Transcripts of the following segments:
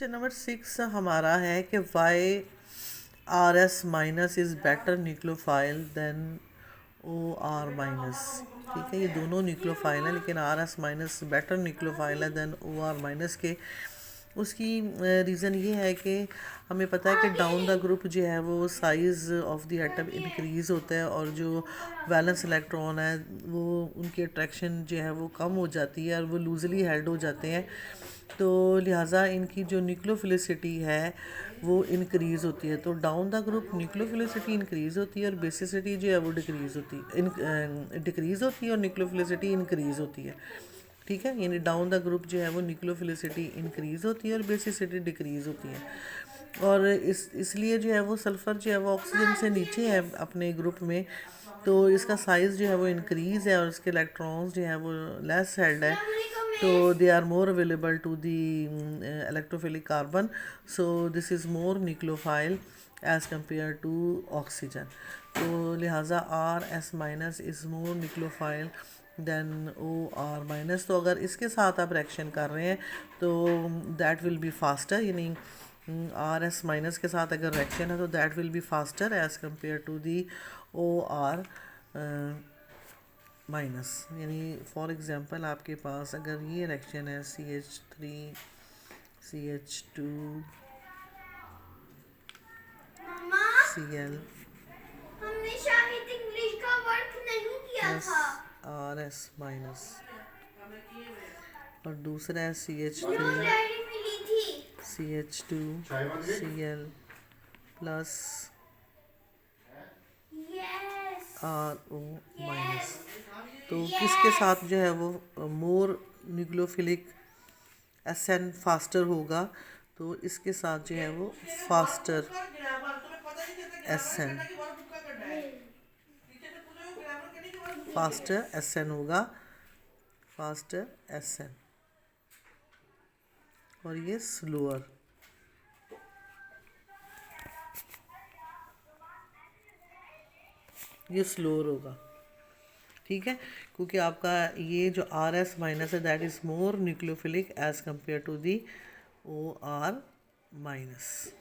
Question number 6 हमारा है कि why R S minus is better nucleophile than O R minus. ठीक है, ये दोनों न्यूक्लियोफाइल हैं लेकिन R S minus better nucleophile है देन ओ आर माइनस के। उसकी रीज़न ये है कि हमें पता है कि डाउन द ग्रुप जो है वो size of the atom increase होता है और जो वैलेंस इलेक्ट्रॉन है वो उनकी अट्रैक्शन जो है वो कम हो जाती है और वो लूजली हेल्ड हो जाते हैं, तो लिहाजा इनकी जो न्यूक्लियोफिलिसिटी है वो इंक्रीज़ होती है। तो down the group nucleophilicity increase होती है और बेसिसिटी जो है वो डिक्रीज़ होती है, डिक्रीज़ होती है और न्यूक्लियोफिलिसिटी इंक्रीज़ होती है। ठीक है, यानी डाउन द ग्रुप जो है वो न्यूक्लियोफिलिसिटी इंक्रीज़ होती है और बेसिसिटी डिक्रीज़ होती है। और इसलिए जो है वो सल्फ़र जो है वो ऑक्सीजन से नीचे है अपने ग्रुप में, तो इसका साइज़ जो है वो इंक्रीज़ है और इसके इलेक्ट्रॉन्स जो है वो लेस हेल्ड है, तो they are more available to the electrophilic carbon, so this is more nucleophile as compare to oxygen. तो लिहाजा R S minus is more nucleophile than O R minus. तो अगर इसके साथ आप रिएक्शन कर रहे हैं तो दैट विल बी फास्टर, यानी आर एस माइनस के साथ अगर रिएक्शन है तो that will be faster as compare to the O R minus. यानी फॉर एग्ज़ाम्पल आपके पास अगर ये रिएक्शन है CH3 CH2 Cl हमने शायद इंग्लिश का वर्क नहीं किया था। RS माइनस और दूसरा है CH3 डैडी मिली थी। CH2 Cl plus yes RO minus. तो किसके साथ जो है वो मोर न्यूक्लियोफिलिक SN फास्टर होगा, तो इसके साथ जो है वो फास्टर SN होगा, फास्टर SN, और ये स्लोअर। ये स्लोअर होगा। ठीक है, क्योंकि आपका ये जो आर एस माइनस है that is more nucleophilic as compare to the O R minus.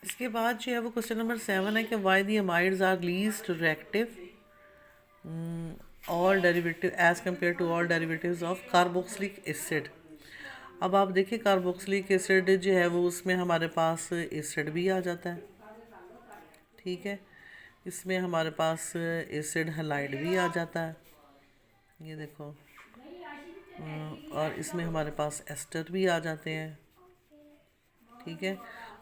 इसके बाद जो है वो क्वेश्चन नंबर 7 है कि why the amides are least reactive all derivative as compare to all derivatives of carboxylic acid. अब आप देखिए कार्बोक्सिलिक एसिड जो है वो उसमें हमारे पास एसिड भी आ जाता है। ठीक है, इसमें हमारे पास एसिड हैलाइड भी आ जाता है, ये देखो, और इसमें हमारे पास एस्टर भी आ जाते हैं। ठीक है,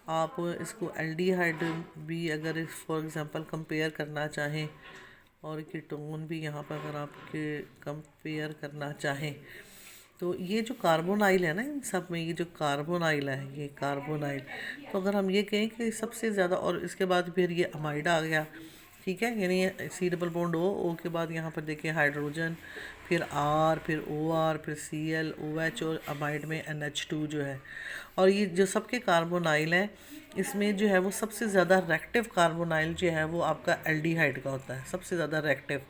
आप इसको एल्डिहाइड भी अगर फॉर एग्जांपल कंपेयर करना चाहें और कीटोन भी यहाँ पर अगर आप कंपेयर करना चाहें, तो ये जो कार्बोनाइल है ना इन सब में, ये जो कार्बोनाइल है ये कार्बोनाइल, तो अगर हम ये कहें कि सबसे ज़्यादा, और इसके बाद फिर ये अमाइड आ गया। ठीक है, यानी सी डबल बॉन्ड ओ के बाद यहाँ पर देखिए हाइड्रोजन, फिर आर, फिर ओ आर, फिर Cl OH और अमाइड में NH2 जो है। और ये जो सबके कार्बोनाइल हैं इसमें जो है वो सबसे ज़्यादा रिएक्टिव कार्बोनाइल जो है वो आपका एल्डिहाइड का होता है, सबसे ज़्यादा रिएक्टिव।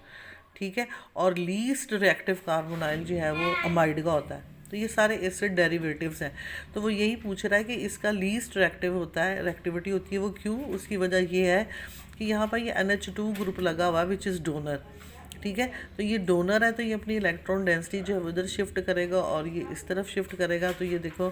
ठीक है, और लीस्ट रिएक्टिव कार्बोनाइल जो है वो अमाइड का होता है। तो ये सारे एसिड डेरिवेटिव्स हैं, तो वो यही पूछ रहा है कि इसका लीस्ट रिएक्टिव होता है, रिएक्टिविटी होती है वो क्यों। उसकी वजह ये है कि यहाँ पर ये NH2 ग्रुप लगा हुआ विच इज़ डोनर। ठीक है, तो ये डोनर है तो ये अपनी इलेक्ट्रॉन डेंसिटी जो है उधर शिफ्ट करेगा और ये इस तरफ शिफ्ट करेगा। तो ये देखो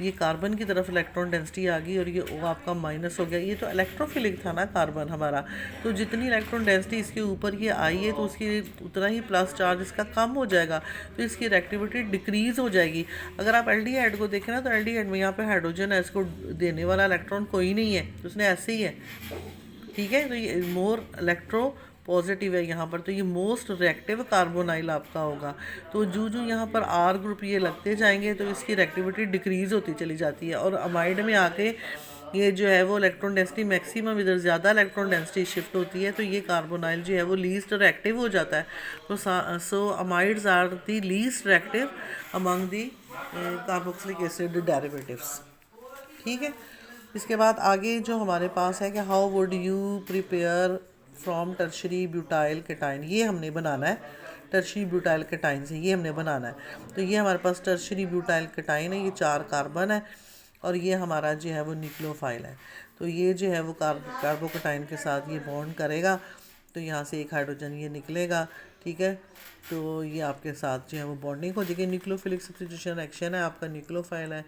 ये कार्बन की तरफ इलेक्ट्रॉन डेंसिटी आ गई और ये O आपका माइनस हो गया। ये तो इलेक्ट्रोफिलिक था ना कार्बन हमारा, तो जितनी इलेक्ट्रॉन डेंसिटी इसके ऊपर ये आई है तो उसकी उतना ही प्लस चार्ज इसका कम हो जाएगा, तो इसकी रिएक्टिविटी डिक्रीज़ हो जाएगी। अगर आप एल्डिहाइड को देखें ना तो एल्डिहाइड में यहाँ पे हाइड्रोजन है, इसको देने वाला इलेक्ट्रॉन कोई नहीं है, तो उसने ऐसे ही है। ठीक है, तो ये मोर इलेक्ट्रो पॉजिटिव है यहाँ पर, तो ये मोस्ट रिएक्टिव कार्बोनाइल आपका होगा। तो जो जो यहाँ पर आर ग्रुप ये लगते जाएंगे तो इसकी रिएक्टिविटी डिक्रीज़ होती चली जाती है, और अमाइड में आके ये जो है वो इलेक्ट्रॉन डेंसिटी मैक्सिमम, इधर ज़्यादा इलेक्ट्रॉन डेंसिटी शिफ्ट होती है, तो ये कार्बोनाइल जो है वो लीस्ट रिएक्टिव हो जाता है। तो so amides are the least reactive among the carboxylic acid derivatives. ठीक है, इसके बाद आगे जो हमारे पास है कि how would you prepare from tertiary butyl cation, ये हमने बनाना है। टर्शरी ब्यूटाइल कटाइन से, ये हमने बनाना है। तो ये हमारे पास टर्शरी ब्यूटाइल कटाइन है, ये 4 कार्बन है और ये हमारा जो है वो न्यूक्लियोफाइल है। तो ये जो है वो कार्बोकटाइन के साथ ये बॉन्ड करेगा, तो यहाँ से एक हाइड्रोजन ये निकलेगा, ठीक है। तो ये आपके साथ जो है वो बॉन्डिंग हो जाएगी। न्यूक्लियोफिलिक सब्स्टिट्यूशन एक्शन है, आपका न्यूक्लियोफाइल है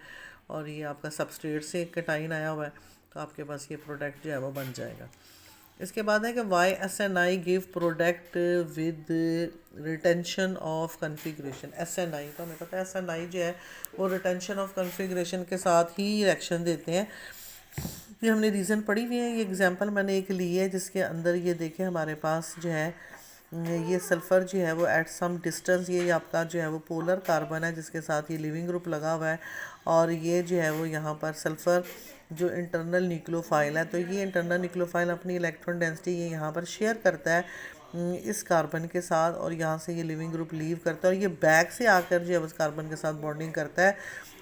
और ये आपका सबस्ट्रेट से कटाइन आया हुआ है, तो आपके पास ये प्रोडक्ट जो है वो बन जाएगा। इसके बाद है कि why SNI give product with retention of configuration. SNI तो हमें पता है SNI जो है वो रिटेंशन ऑफ कन्फिग्रेशन के साथ ही रिएक्शन देते हैं। ये हमने रीज़न पढ़ी हुई है। ये एग्जांपल मैंने एक ली है जिसके अंदर ये देखें हमारे पास जो है ये सल्फ़र जो है वो एट सम डिस्टेंस, ये आपका जो है वो पोलर कार्बन है जिसके साथ ये लिविंग ग्रुप लगा हुआ है और ये जो है वो यहाँ पर सल्फ़र जो इंटरनल न्यूक्लियोफाइल है, तो ये इंटरनल न्यूक्लियोफाइल अपनी इलेक्ट्रॉन डेंसिटी ये यहाँ पर शेयर करता है इस कार्बन के साथ और यहाँ से ये लिविंग ग्रुप लीव करता है और ये बैक से आकर जो है उस कार्बन के साथ बॉन्डिंग करता है।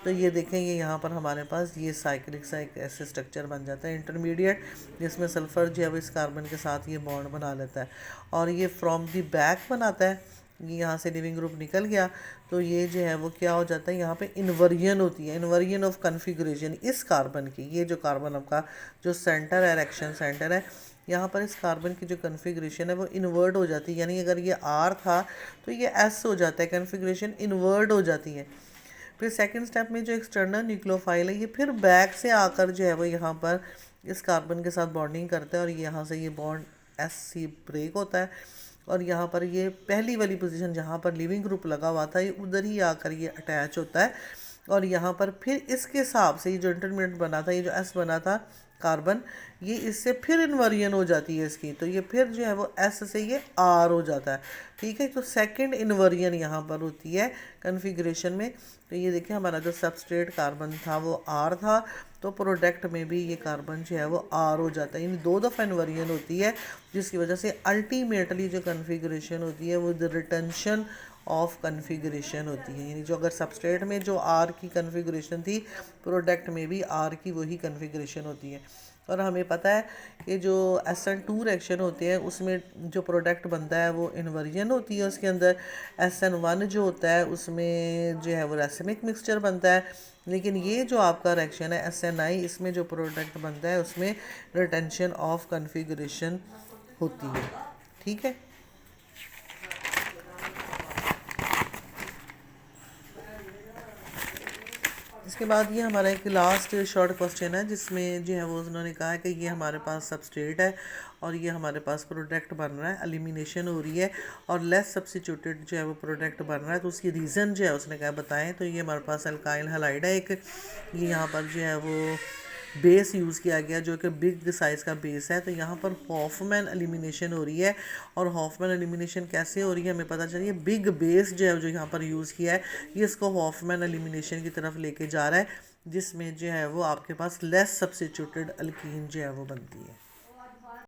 तो ये देखें ये यहाँ पर हमारे पास ये साइक्लिक सा एक ऐसे स्ट्रक्चर बन जाता है इंटरमीडिएट, जिसमें सल्फ़र जो है वो इस कार्बन के साथ ये बॉन्ड बना लेता है और ये फ्रॉम दी बैक बनाता है। ये यहाँ से लिविंग ग्रुप निकल गया तो ये जो है वो क्या हो जाता है, यहाँ पे इन्वर्जन होती है, इन्वर्जन ऑफ कन्फिग्रेशन इस कार्बन की। ये जो कार्बन आपका जो सेंटर है, रिएक्शन सेंटर है, यहाँ पर इस कार्बन की जो कन्फिग्रेशन है वो इन्वर्ट हो जाती है, यानी अगर ये R था तो ये S हो जाता है, कन्फिग्रेशन इन्वर्ट हो जाती है। फिर सेकंड स्टेप में जो एक्सटर्नल न्यूक्लियोफाइल है ये फिर बैक से आकर जो है वो यहाँ पर इस कार्बन के साथ बॉन्डिंग करता है और यहाँ से ये बॉन्ड SC ब्रेक होता है और यहाँ पर ये पहली वाली पोजीशन जहाँ पर लिविंग ग्रुप लगा हुआ था ये उधर ही आकर ये अटैच होता है और यहाँ पर फिर इसके हिसाब से ये जो इंटरमीडिएट बना था, ये जो S बना था कार्बन, ये इससे फिर इन्वर्जन हो जाती है इसकी, तो ये फिर जो है वो S से ये R हो जाता है, ठीक है। तो सेकंड इन्वर्जन यहाँ पर होती है कन्फिग्रेशन में। तो ये देखिए हमारा जो सबस्ट्रेट कार्बन था वो R था, तो प्रोडक्ट में भी ये कार्बन जो है वो R हो जाता है, यानी 2 दफ़ा इन्वर्जन होती है जिसकी वजह से अल्टीमेटली जो कन्फिग्रेशन होती है वो द रिटेंशन ऑफ कन्फिग्रेशन होती है। यानी जो अगर सबस्ट्रेट में जो R की कन्फिग्रेशन थी, प्रोडक्ट में भी R की वही कन्फिग्रेशन होती है। और हमें पता है कि जो SN2 रिएक्शन होते हैं उसमें जो प्रोडक्ट बनता है वो इन्वर्जन होती है, उसके अंदर SN1 जो होता है उसमें जो है वो रैसिमिक मिक्सचर बनता है, लेकिन ये जो आपका रिएक्शन है SNI, इसमें जो प्रोडक्ट बनता है उसमें रिटेंशन ऑफ कन्फिग्रेशन होती है, ठीक है। इसके बाद ये हमारा एक लास्ट शॉर्ट क्वेश्चन है जिसमें जो है वो उन्होंने कहा है कि ये हमारे पास सबस्ट्रेट है और ये हमारे पास प्रोडक्ट बन रहा है, एलिमिनेशन हो रही है और लेस सब्स्टिट्यूटेड जो है वो प्रोडक्ट बन रहा है, तो उसकी रीज़न जो है उसने कहा बताएं। तो ये हमारे पास अल्काइल हैलाइड है एक, ये यहाँ पर जो है वो बेस यूज़ किया गया जो कि बिग साइज़ का बेस है। तो यहाँ पर हॉफमैन एलिमिनेशन हो रही है और हॉफमैन एलिमिनेशन कैसे हो रही है हमें पता चलिए, बिग बेस जो है जो यहाँ पर यूज़ किया है ये इसको हॉफमैन एलिमिनेशन की तरफ लेके जा रहा है, जिसमें जो है वो आपके पास लेस सब्स्टिट्यूटेड अल्कीन जो है वो बनती है।